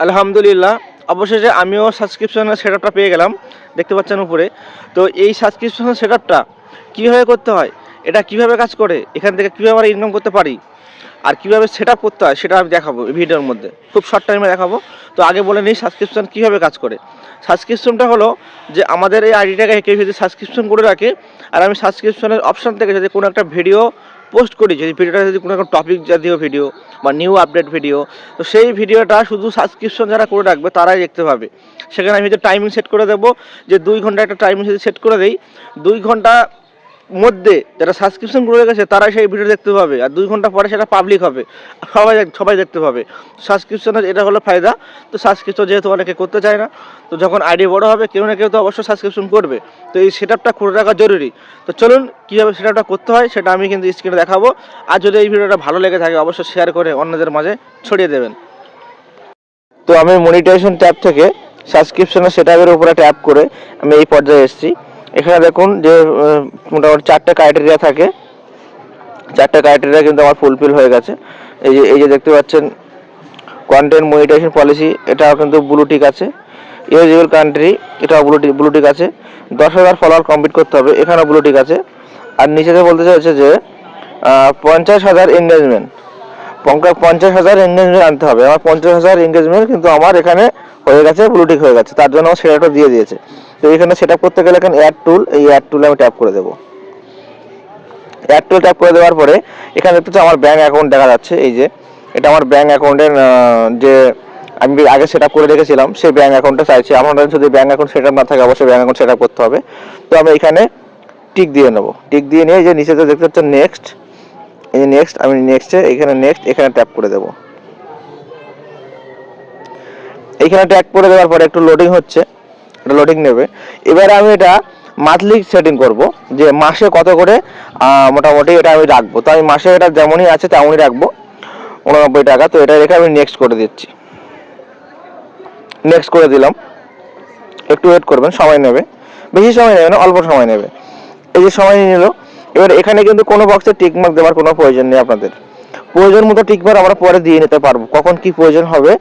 আলহামদুলিল্লাহ, অবশেষে আমিও সাবস্ক্রিপশনের সেটআপটা পেয়ে গেলাম, দেখতে পাচ্ছেন উপরে। তো এই সাবস্ক্রিপশনের সেটআপটা কীভাবে করতে হয়, এটা কিভাবে কাজ করে, এখান থেকে কীভাবে আমরা ইনকাম করতে পারি আর কীভাবে সেটআপ করতে হয় সেটা আমি দেখাবো এই ভিডিওর মধ্যে, খুব শর্ট টাইমে দেখাবো। তো আগে বলে নিই সাবস্ক্রিপশন কীভাবে কাজ করে। সাবস্ক্রিপশনটা হলো যে আমাদের এই আইডিটাকে কেউ যদি সাবস্ক্রিপশন করে রাখে, আর আমি সাবস্ক্রিপশনের অপশান থেকে যদি কোনো একটা ভিডিও পোস্ট করি, যদি ভিডিওটা যদি কোনো একটা টপিক জাতীয় ভিডিও বা নিউ আপডেট ভিডিও, তো সেই ভিডিওটা শুধু সাবস্ক্রিপশন যারা করে রাখবে তারাই দেখতে পাবে। সেখানে আমি যদি টাইমিং সেট করে দেবো যে 2 ঘন্টা একটা টাইমিং যদি সেট করে দেই, 2 ঘন্টা মধ্যে যারা সাবস্ক্রিপশন করে রেখেছে তারাই সেই ভিডিও দেখতে পাবে, আর 2 ঘন্টা পরে সেটা পাবলিক হবে, সবাই দেখতে পাবে। সাবস্ক্রিপশনের এটা হলো ফায়দা। তো সাবস্ক্রিপশন যেহেতু অনেকে করতে চায় না, তো যখন আইডি বড় হবে কেউ না কেউ তো অবশ্যই সাবস্ক্রিপশন করবে। তো এই সেটআপটা করে রাখা জরুরি। তো চলুন কীভাবে সেটআপটা করতে হয় সেটা আমি কিন্তু স্ক্রিনে দেখাবো। আর যদি এই ভিডিওটা ভালো লেগে থাকে অবশ্যই শেয়ার করে অন্যদের মাঝে ছড়িয়ে দেবেন। তো আমি মনিটাইজেশন ট্যাব থেকে সাবস্ক্রিপশনের সেটআপের উপরে ট্যাপ করে আমি এই পর্যায়ে এসেছি। এখানে দেখুন যে মোটামুটি 4টে ক্রাইটেরিয়া থাকে, 4টে ক্রাইটেরিয়া কিন্তু আমার ফুলফিল হয়ে গেছে। এই যে দেখতে পাচ্ছেন কন্টেন্ট মনিটাইজেশন পলিসি, এটাও কিন্তু ব্লু টিক আছে। এলিজিবল কান্ট্রি, এটাও ব্লু টিক আছে। 10,000 ফলোয়ার কমপ্লিট করতে হবে, এখানেও ব্লু টিক আছে। আর নিচেতে বলতে চাইছে যে 50,000 এঙ্গেজমেন্ট, 50,000 এঙ্গেজমেন্ট আনতে হবে। আমার 50,000 এঙ্গেজমেন্ট কিন্তু আমার এখানে হয়ে গেছে, ব্লু টিক হয়ে গেছে, তার জন্য আমার সেটা দিয়ে দিয়েছে। তো এখানে সেট আপ করতে গেলে এখানে অ্যাড টুল, এই অ্যাড টুলে আমি ট্যাপ করে দেবো। অ্যাড টুল ট্যাপ করে দেওয়ার পরে এখানে দেখতে হচ্ছে আমার ব্যাঙ্ক অ্যাকাউন্ট দেখা যাচ্ছে। এই যে এটা আমার ব্যাঙ্ক অ্যাকাউন্টের যে আমি আগে সেট আপ করে রেখেছিলাম সেই ব্যাঙ্ক অ্যাকাউন্টটা চাইছি। আপনাদের যদি ব্যাঙ্ক অ্যাকাউন্ট সেট আপ না থাকে অবশ্যই ব্যাঙ্ক অ্যাকাউন্ট সেট আপ করতে হবে। তো আমি এখানে টিক দিয়ে নেবো। টিক দিয়ে নিয়ে যে নিচেতে দেখতে হচ্ছে নেক্সট, এই নেক্সট, আমি নেক্সটে এখানে নেক্সট এখানে ট্যাপ করে দেবো। এইখানে ট্যাপ করে দেওয়ার পরে একটু লোডিং হচ্ছে, এটা লোডিং নেবে। এবারে আমি এটা মান্থলি সেটিং করব যে মাসে কত করে মোটামুটি এটা আমি রাখবো। তো আমি মাসে এটা যেমনই আছে তেমনই রাখবো, 89 টাকা। তো এটা রেখে আমি নেক্সট করে দিচ্ছি। নেক্সট করে দিলাম। একটু ওয়েট করবেন, সময় নেবে, বেশি সময় নেবে না, অল্প সময় নেবে। এই যে সময় নিয়ে নিল। এবার এখানে কিন্তু কোনো বক্সে টিকমার্ক দেওয়ার কোনো প্রয়োজন নেই আপনাদের। প্রয়োজন মতো টিকমার্ক আমরা পরে দিয়ে নিতে পারবো, কখন কি প্রয়োজন হবে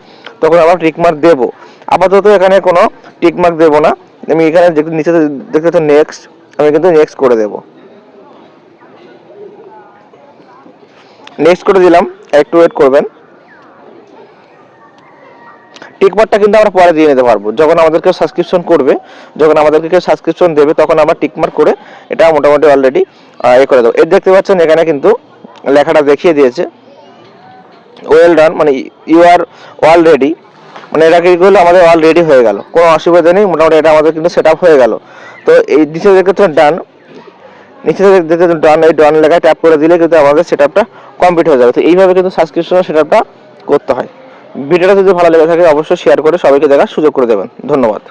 তখন আমরা টিকমার্ক দেবো। আপাতত এখানে কোনো টিকমার্ক দেবো না। আমি এখানে নিচে দেখতে নেক্সট, আমি কিন্তু নেক্সট করে দেবো। নেক্সট করে দিলাম, একটু ওয়েট করবেন। টিকমার্কটা কিন্তু আমরা পরে দিয়ে নিতে পারবো, যখন আমাদেরকে সাবস্ক্রিপশন করবে, যখন আমাদেরকে কেউ সাবস্ক্রিপশন দেবে তখন আমরা টিকমার্ক করে এটা মোটামুটি অলরেডি করে দেবো। এর দেখতে পাচ্ছেন এখানে কিন্তু লেখাটা দেখিয়ে দিয়েছে ওয়েল ডান, মানে ইউ আর অল রেডি, মানে এটা কি করলে আমাদের অল রেডি হয়ে গেল, কোনো অসুবিধা নেই, মোটামুটি এটা আমাদের কিন্তু সেট আপ হয়ে গেল। তো এই নিচে দেখতে ডান, নিচে দেখতে ডান, এই ডান লেখায় ট্যাপ করে দিলে কিন্তু আমাদের সেট আপটা কমপ্লিট হয়ে যাবে। তো এইভাবে কিন্তু সাবস্ক্রিপশনের সেট আপটা করতে হয়। ভিডিওটা যদি ভালো লেগে থাকে অবশ্যই শেয়ার করে সবাইকে দেখার সুযোগ করে দেবেন। ধন্যবাদ।